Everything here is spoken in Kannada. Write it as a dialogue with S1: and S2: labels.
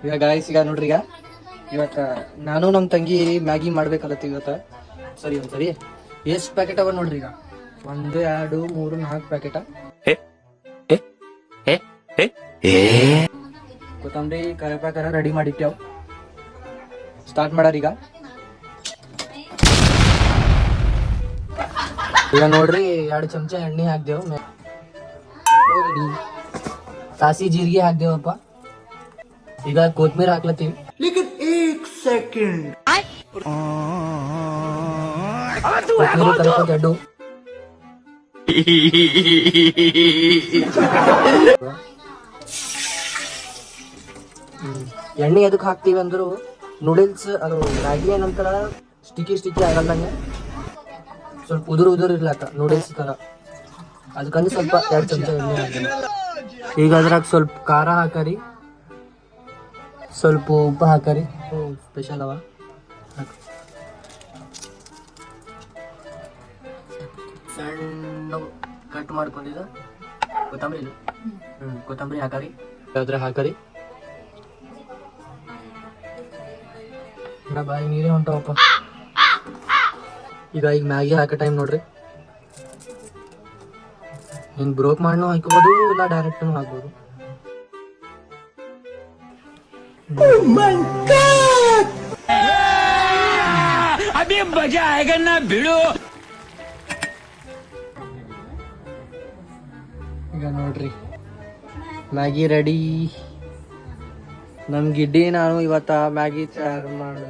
S1: ಈಗ ಗಾಯ್ಸ್ ಈಗ ನೋಡ್ರಿ ಇವತ್ತ ನಾನು ನಮ್ಮ ತಂಗಿ ಮ್ಯಾಗಿ ಮಾಡ್ಬೇಕಲ್ಲತ್ತೀವಿ ಇವತ್ತ. ಸರಿ ಒಂದ್ಸರಿ ಎಷ್ಟು ಪ್ಯಾಕೆಟ್ ಅವ ನೋಡ್ರಿ ಈಗ. 1 2 3 4 ಪ್ಯಾಕೆಟ್ ಕೊತ್ತಂಬರಿ ಕರಿಬೇಕರ ರೆಡಿ ಮಾಡಿಟ್ಟೆವು. ಸ್ಟಾರ್ಟ್ ಮಾಡಾರ ಈಗ ನೋಡ್ರಿ 2 ಚಮಚ ಎಣ್ಣೆ ಹಾಕ್ದೇವು. ಸಾಸಿ ಜೀರಿಗೆ ಹಾಕ್ದೇವಪ್ಪ. ಈಗ ಕೊತ್ಮೀರಿ ಹಾಕ್ಲತ್ತೀವಿ. ಕೊತ್ಮೀರಿ ಕಲಿಸೋದು ಎಡ್ಡು. ಎಣ್ಣೆ ಎದಕ್ ಹಾಕ್ತಿವಿ ಅಂದ್ರು ನೂಡಲ್ಸ್ ಅದು ಮ್ಯಾಗಿ ಏನಂತಾರ ಸ್ಟಿಕ್ಕಿ ಆಗಲ್ದಂಗೆ ಸ್ವಲ್ಪ ಉದುರು ಇರ್ಲಾಕ ನೂಡಲ್ಸ್ ತರ. ಅದಕ್ಕಂದು ಸ್ವಲ್ಪ 2 ಚಮಚ ಎಣ್ಣೆ ಹಾಕಿ. ಈಗ ಅದ್ರಾಗ ಸ್ವಲ್ಪ ಖಾರ ಹಾಕರಿ, ಸ್ವಲ್ಪ ಉಪ್ಪು ಹಾಕರಿ. ಸ್ಪೆಷಲ್ ಅವ. ಸಣ್ಣ ಕಟ್ ಮಾಡ್ಕೊಂಡಿದ್ದ ಕೊತ್ತಂಬರಿ ಹಾಕರಿ. ಅದ್ರ ಹಾಕರಿ. ಬಾಯಿ ನೀರೇ ಹೊಂಟವಪ್ಪ. ಈಗ ಮ್ಯಾಗಿ ಹಾಕೋ ಟೈಮ್ ನೋಡ್ರಿ. ನೀನ್ ಬ್ರೋಕ್ ಮಾಡ್ನೂ ಹಾಕೋಬಹುದು, ಇಲ್ಲ ಡೈರೆಕ್ಟ್ ಹಾಕ್ಬೋದು. ಈಗ ನೋಡ್ರಿ ಮ್ಯಾಗಿ ರೆಡಿ. ನಮ್ ಗಿಡ್ಡಿ ನಾನು ಇವತ್ತ ಮ್ಯಾಗಿ ತಯಾರು ಮಾಡಿ